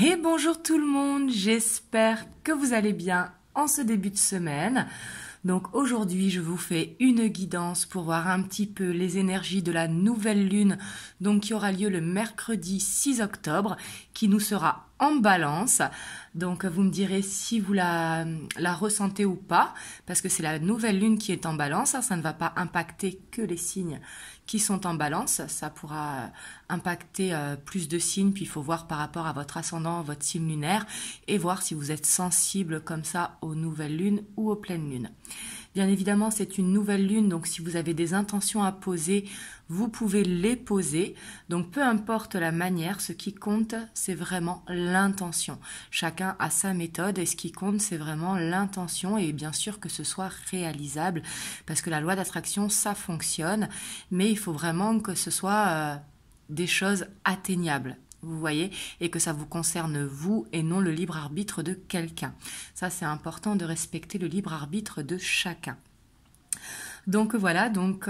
Et bonjour tout le monde, j'espère que vous allez bien en ce début de semaine. Donc aujourd'hui je vous fais une guidance pour voir un petit peu les énergies de la nouvelle lune, donc qui aura lieu le mercredi 6 octobre, qui nous sera en balance. Donc vous me direz si vous la ressentez ou pas, parce que c'est la nouvelle lune qui est en balance, ça ne va pas impacter que les signes qui sont en balance, ça pourra impacter plus de signes, puis il faut voir par rapport à votre ascendant, votre signe lunaire, et voir si vous êtes sensible comme ça aux nouvelles lunes ou aux pleines lunes. Bien évidemment, c'est une nouvelle lune, donc si vous avez des intentions à poser, vous pouvez les poser. Donc peu importe la manière, ce qui compte, c'est vraiment l'intention. Chacun a sa méthode et ce qui compte, c'est vraiment l'intention et bien sûr que ce soit réalisable parce que la loi d'attraction, ça fonctionne, mais il faut vraiment que ce soit des choses atteignables. Vous voyez, et que ça vous concerne vous et non le libre arbitre de quelqu'un. Ça, c'est important de respecter le libre arbitre de chacun. Donc voilà, donc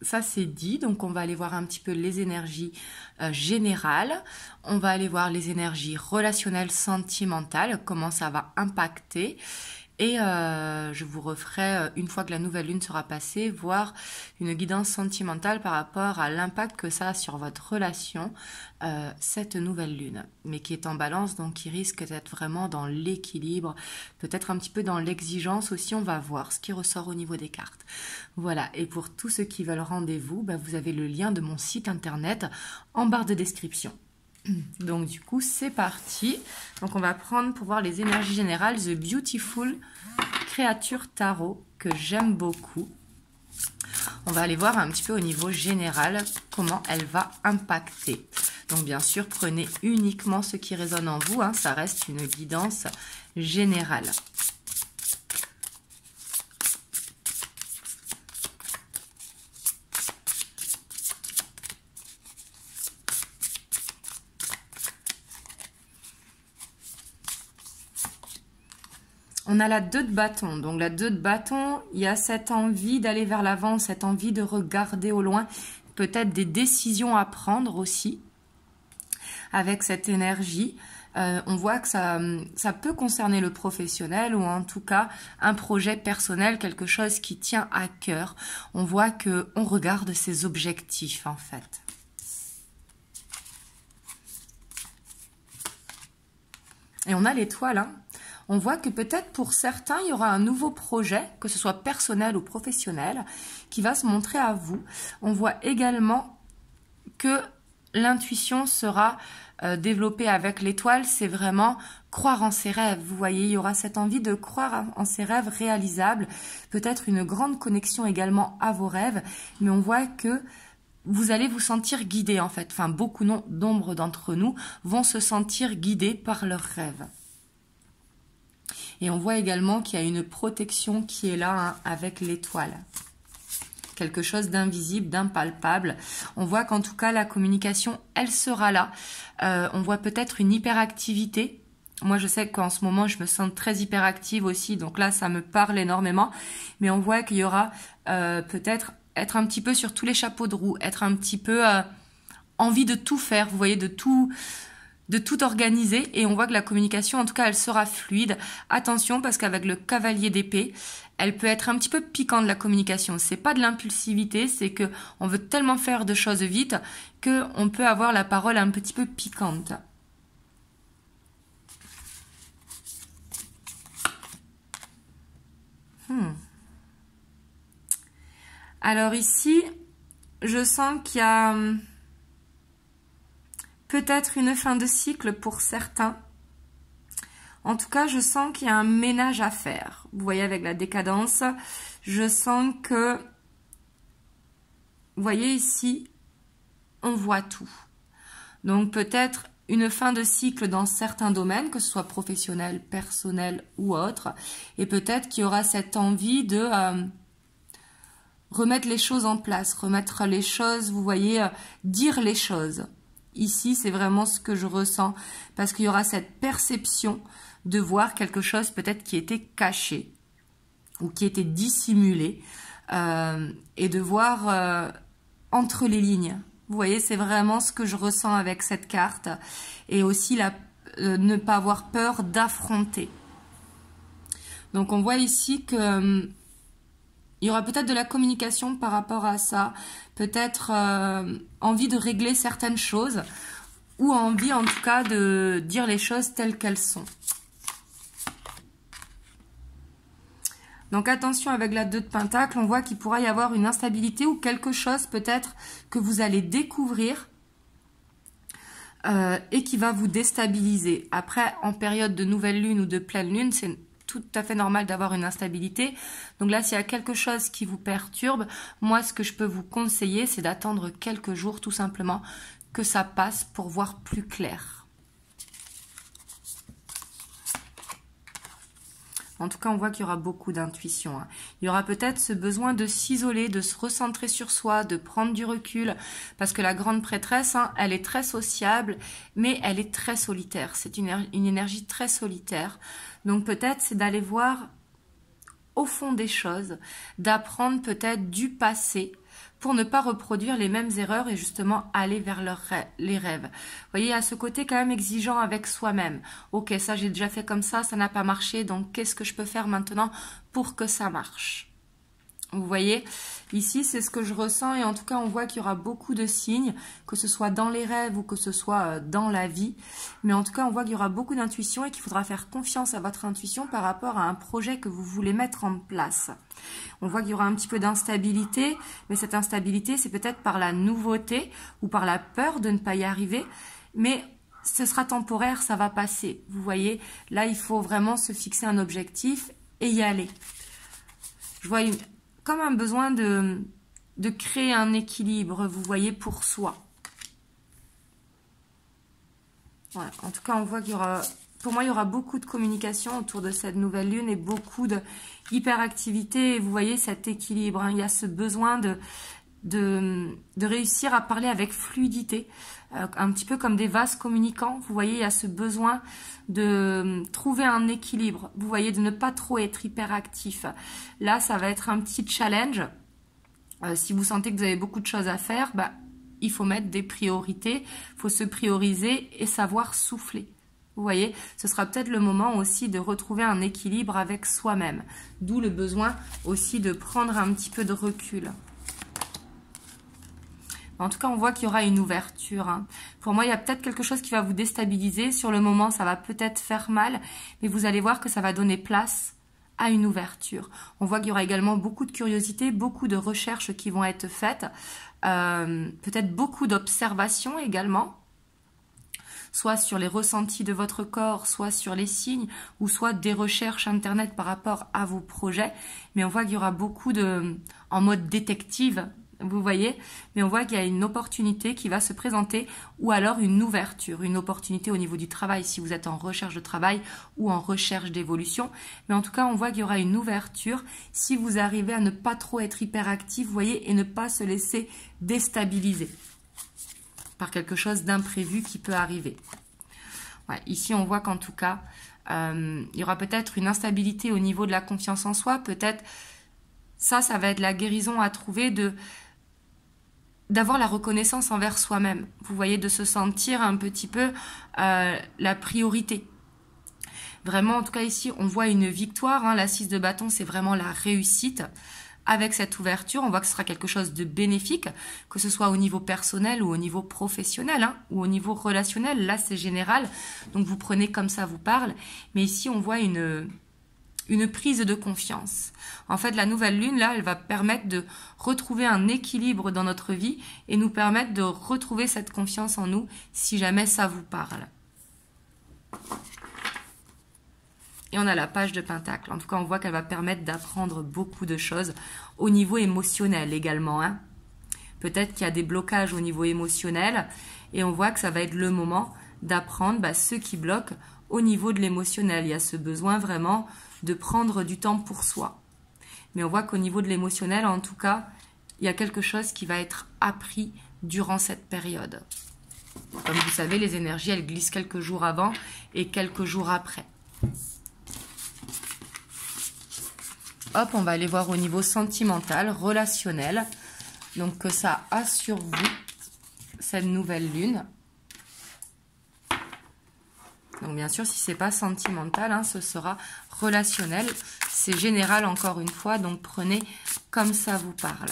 ça c'est dit. Donc on va aller voir un petit peu les énergies générales. On va aller voir les énergies relationnelles, sentimentales, comment ça va impacter. Et je vous referai, une fois que la nouvelle lune sera passée, voir une guidance sentimentale par rapport à l'impact que ça a sur votre relation, cette nouvelle lune. Mais qui est en balance, donc qui risque d'être vraiment dans l'équilibre, peut-être un petit peu dans l'exigence aussi, on va voir ce qui ressort au niveau des cartes. Voilà, et pour tous ceux qui veulent rendez-vous, vous avez le lien de mon site internet en barre de description. Donc du coup c'est parti. Donc on va prendre pour voir les énergies générales The Beautiful Creature Tarot que j'aime beaucoup. On va aller voir un petit peu au niveau général comment elle va impacter. Donc bien sûr prenez uniquement ce qui résonne en vous, ça reste une guidance générale. On a la 2 de bâton. Donc la 2 de bâton, il y a cette envie d'aller vers l'avant, cette envie de regarder au loin, peut-être des décisions à prendre aussi avec cette énergie. On voit que ça peut concerner le professionnel ou en tout cas un projet personnel, quelque chose qui tient à cœur. On voit qu'on regarde ses objectifs en fait. Et on a l'étoile, On voit que peut-être pour certains, il y aura un nouveau projet, que ce soit personnel ou professionnel, qui va se montrer à vous. On voit également que l'intuition sera développée avec l'étoile. C'est vraiment croire en ses rêves. Vous voyez, il y aura cette envie de croire en ses rêves réalisables. Peut-être une grande connexion également à vos rêves. Mais on voit que vous allez vous sentir guidé en fait. Enfin, beaucoup d'ombres d'entre nous vont se sentir guidés par leurs rêves. Et on voit également qu'il y a une protection qui est là avec l'étoile. Quelque chose d'invisible, d'impalpable. On voit qu'en tout cas, la communication, elle sera là. On voit peut-être une hyperactivité. Moi, je sais qu'en ce moment, je me sens très hyperactive aussi. Donc là, ça me parle énormément. Mais on voit qu'il y aura peut-être être un petit peu sur tous les chapeaux de roue. Être un petit peu envie de tout faire. Vous voyez, de tout organiser, et on voit que la communication, en tout cas, elle sera fluide. Attention, parce qu'avec le cavalier d'épée, elle peut être un petit peu piquante, la communication. C'est pas de l'impulsivité, c'est que on veut tellement faire de choses vite que on peut avoir la parole un petit peu piquante. Alors ici, je sens qu'il y a peut-être une fin de cycle pour certains. En tout cas, je sens qu'il y a un ménage à faire. Vous voyez, avec la décadence, je sens que, vous voyez ici, on voit tout. Donc peut-être une fin de cycle dans certains domaines, que ce soit professionnel, personnel ou autre. Et peut-être qu'il y aura cette envie de remettre les choses en place, remettre les choses, vous voyez, dire les choses. Ici, c'est vraiment ce que je ressens, parce qu'il y aura cette perception de voir quelque chose peut-être qui était caché ou qui était dissimulé, et de voir entre les lignes. Vous voyez, c'est vraiment ce que je ressens avec cette carte. Et aussi ne pas avoir peur d'affronter. Donc on voit ici que il y aura peut-être de la communication par rapport à ça. Peut-être envie de régler certaines choses. Ou envie en tout cas de dire les choses telles qu'elles sont. Donc attention avec la 2 de Pentacle, on voit qu'il pourra y avoir une instabilité ou quelque chose peut-être que vous allez découvrir et qui va vous déstabiliser. Après, en période de nouvelle lune ou de pleine lune, c'est tout à fait normal d'avoir une instabilité. Donc là, s'il y a quelque chose qui vous perturbe, moi, ce que je peux vous conseiller, c'est d'attendre quelques jours tout simplement que ça passe pour voir plus clair. En tout cas, on voit qu'il y aura beaucoup d'intuition. Il y aura peut-être ce besoin de s'isoler, de se recentrer sur soi, de prendre du recul. Parce que la grande prêtresse, elle est très sociable, mais elle est très solitaire. C'est une énergie très solitaire. Donc peut-être c'est d'aller voir au fond des choses, d'apprendre peut-être du passé, pour ne pas reproduire les mêmes erreurs et justement aller vers les rêves. Vous voyez, il y a ce côté quand même exigeant avec soi-même. Ok, ça j'ai déjà fait comme ça n'a pas marché, donc qu'est-ce que je peux faire maintenant pour que ça marche? Vous voyez, ici c'est ce que je ressens et en tout cas on voit qu'il y aura beaucoup de signes, que ce soit dans les rêves ou que ce soit dans la vie. Mais en tout cas on voit qu'il y aura beaucoup d'intuition et qu'il faudra faire confiance à votre intuition par rapport à un projet que vous voulez mettre en place. On voit qu'il y aura un petit peu d'instabilité, mais cette instabilité c'est peut-être par la nouveauté ou par la peur de ne pas y arriver. Mais ce sera temporaire, ça va passer. Vous voyez, là il faut vraiment se fixer un objectif et y aller. Je vois comme un besoin de créer un équilibre, vous voyez, pour soi. Voilà. En tout cas, on voit qu'il y aura, pour moi, il y aura beaucoup de communication autour de cette nouvelle lune et beaucoup de hyperactivité. Et vous voyez cet équilibre, il y a ce besoin de réussir à parler avec fluidité, un petit peu comme des vases communicants. Vous voyez, il y a ce besoin de trouver un équilibre. Vous voyez, de ne pas trop être hyperactif. Là, ça va être un petit challenge. Si vous sentez que vous avez beaucoup de choses à faire, il faut mettre des priorités. Il faut se prioriser et savoir souffler. Vous voyez, ce sera peut-être le moment aussi de retrouver un équilibre avec soi-même. D'où le besoin aussi de prendre un petit peu de recul. En tout cas, on voit qu'il y aura une ouverture. Pour moi, il y a peut-être quelque chose qui va vous déstabiliser. Sur le moment, ça va peut-être faire mal, mais vous allez voir que ça va donner place à une ouverture. On voit qu'il y aura également beaucoup de curiosité, beaucoup de recherches qui vont être faites, peut-être beaucoup d'observations également, soit sur les ressentis de votre corps, soit sur les signes, ou soit des recherches internet par rapport à vos projets. Mais on voit qu'il y aura beaucoup en mode détective, vous voyez, mais on voit qu'il y a une opportunité qui va se présenter ou alors une ouverture, une opportunité au niveau du travail si vous êtes en recherche de travail ou en recherche d'évolution. Mais en tout cas, on voit qu'il y aura une ouverture si vous arrivez à ne pas trop être hyperactif, vous voyez, et ne pas se laisser déstabiliser par quelque chose d'imprévu qui peut arriver. Ouais, ici, on voit qu'en tout cas, il y aura peut-être une instabilité au niveau de la confiance en soi, peut-être ça va être la guérison à trouver d'avoir la reconnaissance envers soi-même. Vous voyez, de se sentir un petit peu la priorité. Vraiment, en tout cas ici, on voit une victoire. La 6 de bâton, c'est vraiment la réussite. Avec cette ouverture, on voit que ce sera quelque chose de bénéfique, que ce soit au niveau personnel ou au niveau professionnel, ou au niveau relationnel. Là, c'est général. Donc, vous prenez comme ça vous parle. Mais ici, on voit une prise de confiance. En fait, la nouvelle lune, là, elle va permettre de retrouver un équilibre dans notre vie et nous permettre de retrouver cette confiance en nous si jamais ça vous parle. Et on a la page de Pentacle. En tout cas, on voit qu'elle va permettre d'apprendre beaucoup de choses au niveau émotionnel également. Peut-être qu'il y a des blocages au niveau émotionnel et on voit que ça va être le moment d'apprendre ce qui bloque au niveau de l'émotionnel. Il y a ce besoin vraiment de prendre du temps pour soi. Mais on voit qu'au niveau de l'émotionnel, en tout cas, il y a quelque chose qui va être appris durant cette période. Comme vous savez, les énergies, elles glissent quelques jours avant et quelques jours après. Hop, on va aller voir au niveau sentimental, relationnel. Donc, que ça a sur vous. cette nouvelle lune. Donc bien sûr, si c'est pas sentimental, hein, ce sera relationnel. C'est général encore une fois, donc prenez comme ça vous parle.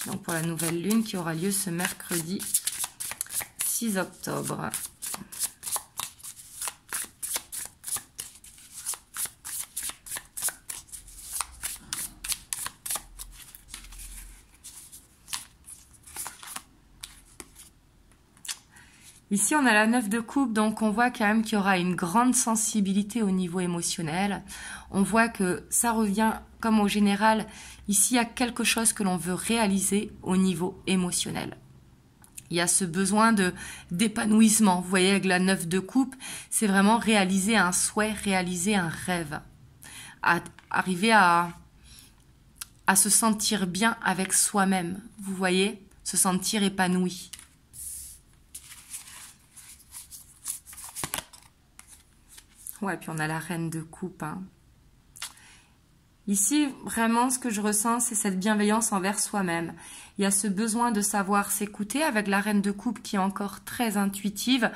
Donc pour la nouvelle lune qui aura lieu ce mercredi 6 octobre. Ici, on a la 9 de coupe, donc on voit quand même qu'il y aura une grande sensibilité au niveau émotionnel. On voit que ça revient comme au général. Ici, il y a quelque chose que l'on veut réaliser au niveau émotionnel. Il y a ce besoin d'épanouissement. Vous voyez, avec la 9 de coupe, c'est vraiment réaliser un souhait, réaliser un rêve. Arriver à se sentir bien avec soi-même. Vous voyez, se sentir épanoui. Ouais, puis on a la reine de coupe. Hein. Ici, vraiment, ce que je ressens, c'est cette bienveillance envers soi-même. Il y a ce besoin de savoir s'écouter avec la reine de coupe qui est encore très intuitive.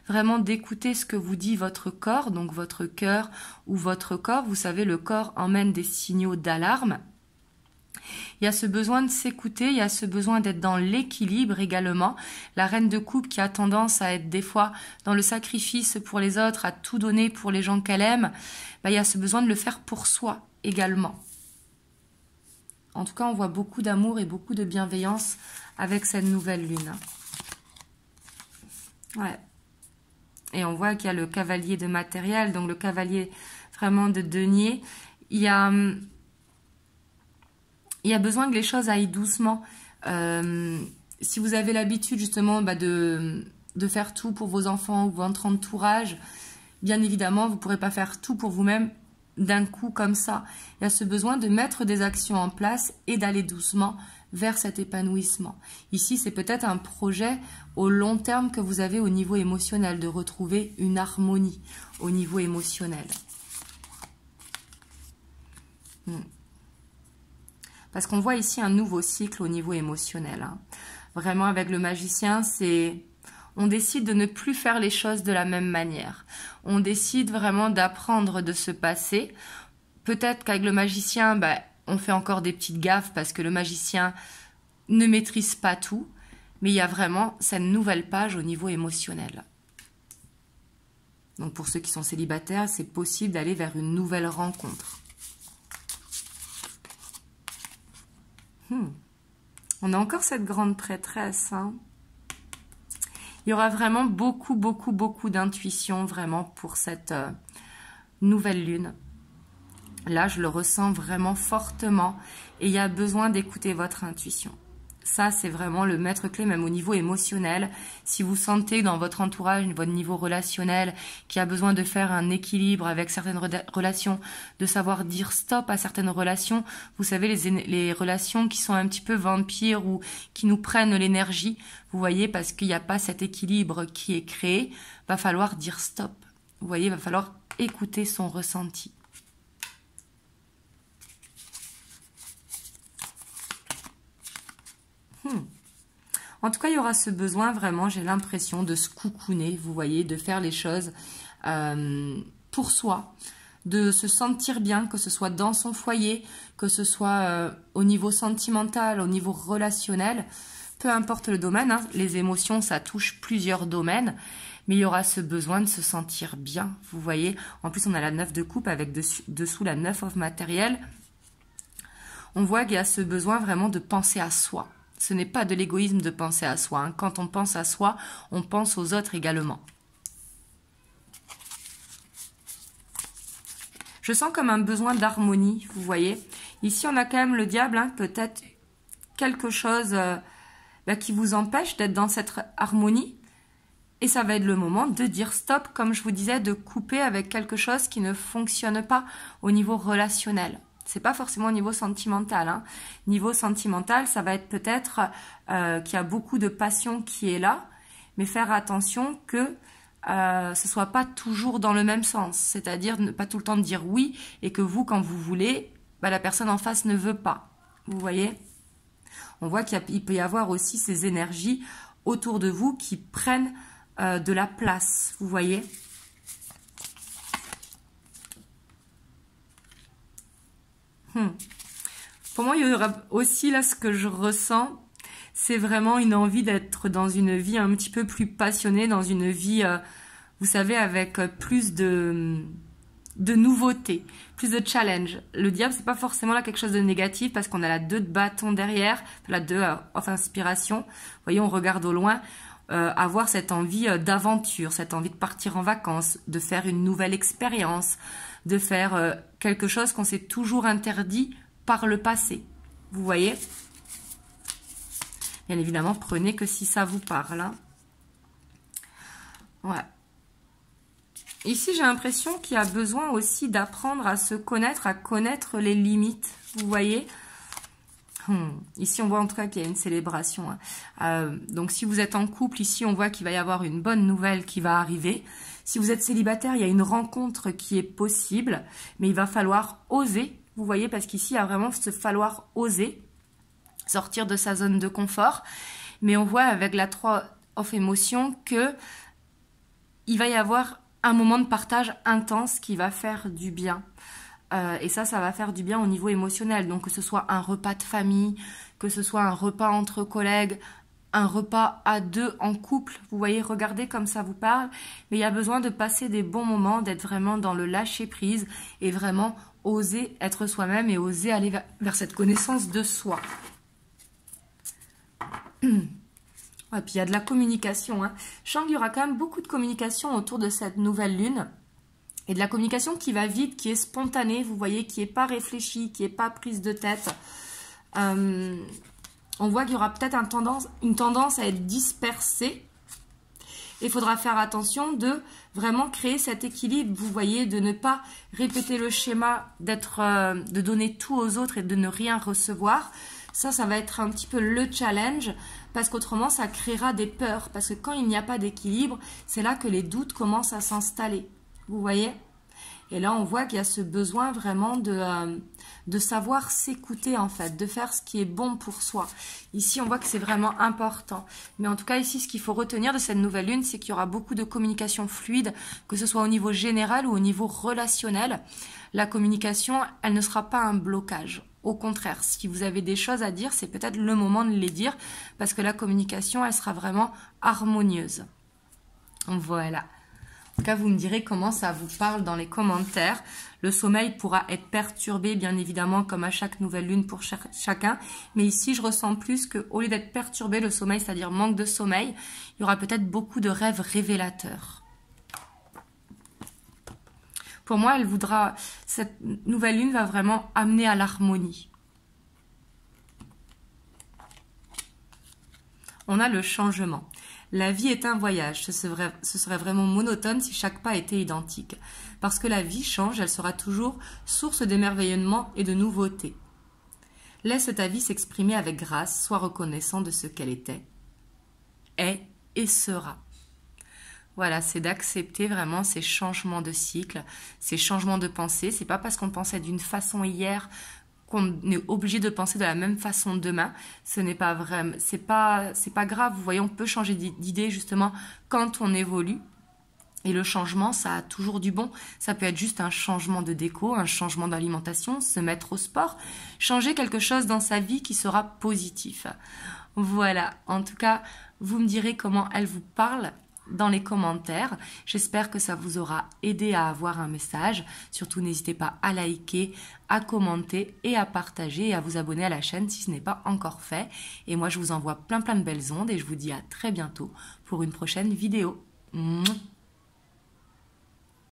Vraiment d'écouter ce que vous dit votre corps, donc votre cœur ou votre corps. Vous savez, le corps emmène des signaux d'alarme. Il y a ce besoin de s'écouter, il y a ce besoin d'être dans l'équilibre également. La reine de coupe qui a tendance à être des fois dans le sacrifice pour les autres, à tout donner pour les gens qu'elle aime, il y a ce besoin de le faire pour soi également. En tout cas, on voit beaucoup d'amour et beaucoup de bienveillance avec cette nouvelle lune. Ouais. Et on voit qu'il y a le cavalier de matériel, donc le cavalier vraiment de denier. Il y a besoin que les choses aillent doucement. Si vous avez l'habitude justement de faire tout pour vos enfants ou votre entourage, bien évidemment, vous ne pourrez pas faire tout pour vous-même d'un coup comme ça. Il y a ce besoin de mettre des actions en place et d'aller doucement vers cet épanouissement. Ici, c'est peut-être un projet au long terme que vous avez au niveau émotionnel, de retrouver une harmonie au niveau émotionnel. Parce qu'on voit ici un nouveau cycle au niveau émotionnel. Hein. Vraiment, avec le magicien, on décide de ne plus faire les choses de la même manière. On décide vraiment d'apprendre de se passer. Peut-être qu'avec le magicien, on fait encore des petites gaffes parce que le magicien ne maîtrise pas tout. Mais il y a vraiment cette nouvelle page au niveau émotionnel. Donc pour ceux qui sont célibataires, c'est possible d'aller vers une nouvelle rencontre. On a encore cette grande prêtresse. Hein. Il y aura vraiment beaucoup d'intuition vraiment pour cette nouvelle lune. Là, je le ressens vraiment fortement et il y a besoin d'écouter votre intuition. Ça, c'est vraiment le maître clé, même au niveau émotionnel. Si vous sentez dans votre entourage, votre niveau relationnel, qu'il y a besoin de faire un équilibre avec certaines relations, de savoir dire stop à certaines relations, vous savez, les relations qui sont un petit peu vampires ou qui nous prennent l'énergie, vous voyez, parce qu'il n'y a pas cet équilibre qui est créé, va falloir dire stop. Vous voyez, va falloir écouter son ressenti. En tout cas, il y aura ce besoin vraiment, j'ai l'impression, de se coucouner, vous voyez, de faire les choses pour soi, de se sentir bien, que ce soit dans son foyer, que ce soit au niveau sentimental, au niveau relationnel, peu importe le domaine, hein, les émotions, ça touche plusieurs domaines, mais il y aura ce besoin de se sentir bien, vous voyez. En plus, on a la 9 de coupe avec dessous la 9 of matériel. On voit qu'il y a ce besoin vraiment de penser à soi. Ce n'est pas de l'égoïsme de penser à soi. Hein. Quand on pense à soi, on pense aux autres également. Je sens comme un besoin d'harmonie, vous voyez. Ici, on a quand même le diable, hein, peut-être quelque chose qui vous empêche d'être dans cette harmonie. Et ça va être le moment de dire stop, comme je vous disais, de couper avec quelque chose qui ne fonctionne pas au niveau relationnel. C'est pas forcément au niveau sentimental. Hein. Niveau sentimental, ça va être peut-être qu'il y a beaucoup de passion qui est là, mais faire attention que ce soit pas toujours dans le même sens. C'est-à-dire ne pas tout le temps dire oui et que vous, quand vous voulez, la personne en face ne veut pas. Vous voyez ? On voit qu'il peut y avoir aussi ces énergies autour de vous qui prennent de la place, vous voyez. Pour moi, il y aura aussi là ce que je ressens, c'est vraiment une envie d'être dans une vie un petit peu plus passionnée, dans une vie, vous savez, avec plus de nouveautés, plus de challenge. Le diable, c'est pas forcément là quelque chose de négatif parce qu'on a la 2 de bâton derrière, la 2 of inspiration. Vous voyez, on regarde au loin, avoir cette envie d'aventure, cette envie de partir en vacances, de faire une nouvelle expérience, de faire quelque chose qu'on s'est toujours interdit par le passé. Vous voyez? Bien évidemment, prenez que si ça vous parle. Hein. Ouais. Ici, j'ai l'impression qu'il y a besoin aussi d'apprendre à se connaître, à connaître les limites. Vous voyez? Ici, on voit en tout cas qu'il y a une célébration. Hein. Donc, si vous êtes en couple, ici, on voit qu'il va y avoir une bonne nouvelle qui va arriver. Si vous êtes célibataire, il y a une rencontre qui est possible, mais il va falloir oser. Vous voyez, parce qu'ici, il va vraiment falloir oser sortir de sa zone de confort. Mais on voit avec la 3 of émotion que il va y avoir un moment de partage intense qui va faire du bien. Et ça va faire du bien au niveau émotionnel. Donc, que ce soit un repas de famille, que ce soit un repas entre collègues, un repas à 2 en couple. Vous voyez, regardez comme ça vous parle. Mais il y a besoin de passer des bons moments, d'être vraiment dans le lâcher-prise et vraiment oser être soi-même et oser aller vers cette connaissance de soi. Et puis il y a de la communication. Hein. Je sens qu'il y aura quand même beaucoup de communication autour de cette nouvelle lune. Et de la communication qui va vite, qui est spontanée, vous voyez, qui n'est pas réfléchie, qui n'est pas prise de tête. On voit qu'il y aura peut-être une tendance à être dispersée. Il faudra faire attention de vraiment créer cet équilibre, vous voyez, de ne pas répéter le schéma, de donner tout aux autres et de ne rien recevoir. Ça va être un petit peu le challenge, parce qu'autrement, ça créera des peurs. Parce que quand il n'y a pas d'équilibre, c'est là que les doutes commencent à s'installer. Vous voyez? Et là, on voit qu'il y a ce besoin vraiment de savoir s'écouter, en fait, de faire ce qui est bon pour soi. Ici, on voit que c'est vraiment important. Mais en tout cas, ici, ce qu'il faut retenir de cette nouvelle lune, c'est qu'il y aura beaucoup de communication fluide, que ce soit au niveau général ou au niveau relationnel. La communication, elle ne sera pas un blocage. Au contraire, si vous avez des choses à dire, c'est peut-être le moment de les dire, parce que la communication, elle sera vraiment harmonieuse. Voilà. En tout cas, vous me direz comment ça vous parle dans les commentaires. Le sommeil pourra être perturbé, bien évidemment, comme à chaque nouvelle lune pour chacun. Mais ici, je ressens plus qu'au lieu d'être perturbé, le sommeil, c'est-à-dire manque de sommeil, il y aura peut-être beaucoup de rêves révélateurs. Pour moi, cette nouvelle lune va vraiment amener à l'harmonie. On a le changement. La vie est un voyage. Ce serait vraiment monotone si chaque pas était identique. Parce que la vie change, elle sera toujours source d'émerveillement et de nouveautés. Laisse ta vie s'exprimer avec grâce, sois reconnaissant de ce qu'elle était, est et sera. Voilà, c'est d'accepter vraiment ces changements de cycle, ces changements de pensée. C'est pas parce qu'on pensait d'une façon hier qu'on est obligé de penser de la même façon demain. Ce n'est pas vrai, c'est pas grave. Vous voyez, on peut changer d'idée justement quand on évolue. Et le changement, ça a toujours du bon. Ça peut être juste un changement de déco, un changement d'alimentation, se mettre au sport, changer quelque chose dans sa vie qui sera positif. Voilà, en tout cas, vous me direz comment elle vous parle dans les commentaires. J'espère que ça vous aura aidé à avoir un message. Surtout, n'hésitez pas à liker, à commenter et à partager et à vous abonner à la chaîne si ce n'est pas encore fait. Et moi, je vous envoie plein de belles ondes et je vous dis à très bientôt pour une prochaine vidéo. Mouah.